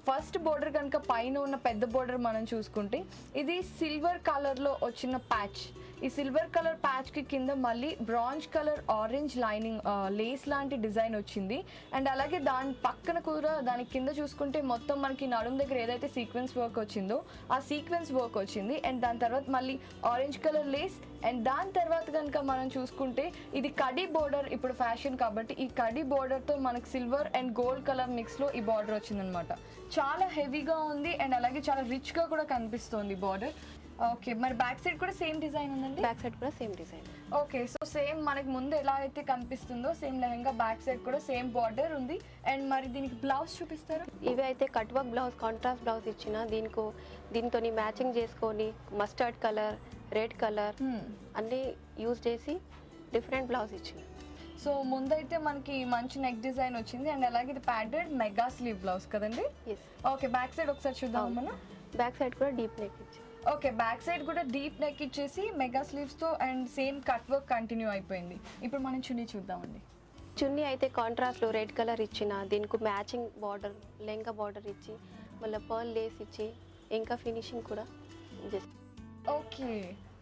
ఫస్ట్ బోర్డర్ కనుక పైన ఉన్న పెద్ద బోర్డర్ మనం చూసుకుంటే ఇది సిల్వర్ కలర్లో వచ్చిన ప్యాచ్. ఈ సిల్వర్ కలర్ ప్యాచ్కి కింద మళ్ళీ bronze colour orange lining lace లాంటి డిజైన్ వచ్చింది. అండ్ అలాగే దాని పక్కన కూడా దాని కింద చూసుకుంటే మొత్తం మనకి నడుం దగ్గర ఏదైతే సీక్వెన్స్ వర్క్ వచ్చిందో ఆ సీక్వెన్స్ వర్క్ వచ్చింది. అండ్ దాని తర్వాత మళ్ళీ ఆరెంజ్ కలర్ లేస్. అండ్ దాని తర్వాత కనుక మనం చూసుకుంటే ఇది కడీ బోర్డర్, ఇప్పుడు ఫ్యాషన్ కాబట్టి ఈ కడీ బోర్డర్తో మనకి సిల్వర్ అండ్ గోల్డ్ కలర్ మిక్స్లో ఈ బార్డర్ వచ్చిందనమాట. చాలా హెవీగా ఉంది అండ్ అలాగే చాలా రిచ్గా కూడా కనిపిస్తుంది బార్డర్. ఓకే, మరి బ్యాక్ సైడ్ కూడా సేమ్ డిజైన్ ఉందండి? బ్యాక్ సైడ్ కూడా same design. Okay, so same మనకి ముందు ఎలా అయితే కనిపిస్తుందో సేమ్ లెహంగా బ్యాక్ సైడ్ కూడా సేమ్ బార్డర్ ఉంది. అండ్ మరి దీనికి బ్లౌజ్ చూపిస్తారా? ఇవి అయితే cut work blouse, contrast blouse ఇచ్చిన దీంతో మ్యాచింగ్ చేసుకొని మస్టర్డ్ కలర్, రెడ్ కలర్ అన్నీ యూజ్ చేసి డిఫరెంట్ బ్లౌజ్ ఇచ్చిన. సో ముందైతే మనకి మంచి నెక్ డిజైన్ వచ్చింది అండ్ అలాగే ఇది ప్యాడెడ్ మెగా స్లీవ్ బ్లౌజ్ కదండి? ఓకే, బ్యాక్ సైడ్ ఒకసారి చూద్దాం మనం. బ్యాక్ సైడ్ కూడా డీప్ నెక్ ఇచ్చి. ఓకే, బ్యాక్ సైడ్ కూడా డీప్ నెక్ ఇచ్చేసి మెగా స్లీవ్స్తో and same cut work continue అయిపోయింది. ఇప్పుడు మనం చున్నీ చూద్దామండి. చున్నీ అయితే కాంట్రాస్ట్లో రెడ్ కలర్ ఇచ్చిన దీనికి మ్యాచింగ్ బార్డర్ లెంగా బార్డర్ ఇచ్చి మళ్ళీ పర్ల్ లేస్ ఇచ్చి ఇంకా ఫినిషింగ్ కూడా జస్ట్. ఓకే,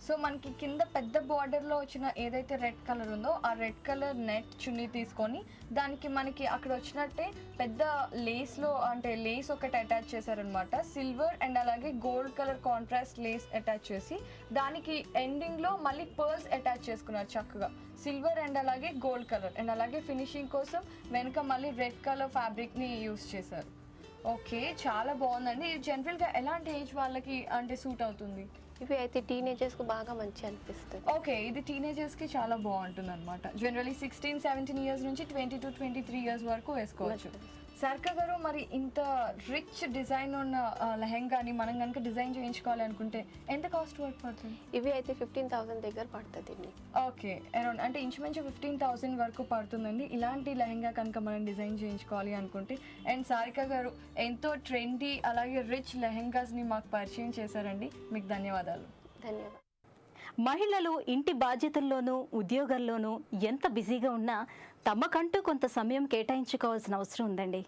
సో మనకి కింద పెద్ద బార్డర్లో వచ్చిన ఏదైతే రెడ్ కలర్ ఉందో ఆ రెడ్ కలర్ నెట్ చున్నీ తీసుకొని దానికి మనకి అక్కడ వచ్చినట్టే పెద్ద లేస్లో అంటే లేస్ ఒకటి అటాచ్ చేశారనమాట. సిల్వర్ అండ్ అలాగే gold colour contrast lace attach చేసి దానికి ఎండింగ్లో మళ్ళీ పర్ల్స్ అటాచ్ చేసుకున్నారు చక్కగా. సిల్వర్ అండ్ అలాగే గోల్డ్ కలర్ అండ్ అలాగే ఫినిషింగ్ కోసం వెనుక మళ్ళీ రెడ్ కలర్ ఫ్యాబ్రిక్ని యూస్ చేశారు. ఓకే, చాలా బాగుందండి. జనరల్గా ఎలాంటి ఏజ్ వాళ్ళకి అంటే సూట్ అవుతుంది? ఇవి అయితే టీనేజర్స్కు బాగా మంచి అనిపిస్తుంది. ఓకే, ఇది టీనేజర్స్కి చాలా బాగుంటుంది అనమాట. జనరలీ 16-17 ఇయర్స్ నుంచి 22-23 ఇయర్స్ వరకు వేసుకోవచ్చు. సారిక గారు, మరి ఇంత రిచ్ డిజైన్ ఉన్న లెహెంగాని మనం కనుక డిజైన్ చేయించుకోవాలి అనుకుంటే ఎంత కాస్ట్ వర్క్ పడుతుంది? ఇవి అయితే 15,000 దగ్గర పడుతుంది. ఓకే, అరౌండ్ అంటే ఇంచుమించు 15,000 వరకు పడుతుందండి ఇలాంటి లెహెంగా కనుక మనం డిజైన్ చేయించుకోవాలి అనుకుంటే. అండ్ సారిక గారు ఎంతో ట్రెండీ అలాగే రిచ్ లెహెంగాస్ని మాకు పరిచయం చేశారండి. మీకు ధన్యవాదాలు. ధన్యవాదాలు. మహిళలు ఇంటి బాధ్యతల్లోనూ ఉద్యోగాల్లోనూ ఎంత బిజీగా ఉన్నా తమకంటూ కొంత సమయం కేటాయించుకోవాల్సిన అవసరం ఉందండి.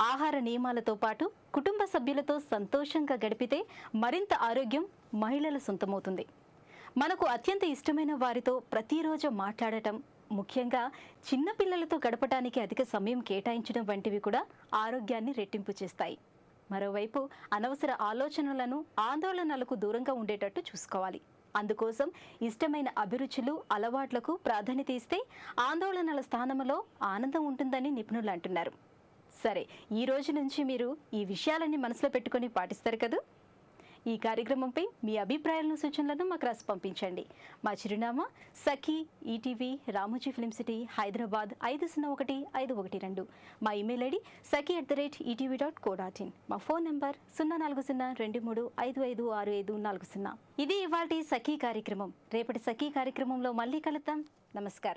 ఆహార నియమాలతో పాటు కుటుంబ సభ్యులతో సంతోషంగా గడిపితే మరింత ఆరోగ్యం మహిళల సొంతమవుతుంది. మనకు అత్యంత ఇష్టమైన వారితో ప్రతిరోజు మాట్లాడటం, ముఖ్యంగా చిన్నపిల్లలతో గడపడానికి అధిక సమయం కేటాయించడం వంటివి కూడా ఆరోగ్యాన్ని రెట్టింపు చేస్తాయి. మరోవైపు అనవసర ఆలోచనలను, ఆందోళనలకు దూరంగా ఉండేటట్టు చూసుకోవాలి. అందుకోసం ఇష్టమైన అభిరుచులు, అలవాట్లకు ప్రాధాన్యత ఇస్తే ఆందోళనల స్థానంలో ఆనందం ఉంటుందని నిపుణులు అంటున్నారు. సరే, ఈ రోజు నుంచి మీరు ఈ విషయాలన్నీ మనసులో పెట్టుకొని పాటిస్తారు కదా? ఈ కార్యక్రమంపై మీ అభిప్రాయాలను, సూచనలను మాకు రాసి పంపించండి. మా చిరునామా Sakhi ETV, Ramoji film city, Hyderabad 501512. మా ఇమెయిల్ ఐడి saki@etv.co.in. మా ఫోన్ నెంబర్ 040235556540. ఇది ఇవాల్టి సఖీ కార్యక్రమం. రేపటి సఖీ కార్యక్రమంలో మళ్ళీ కలుద్దాం. నమస్కారం.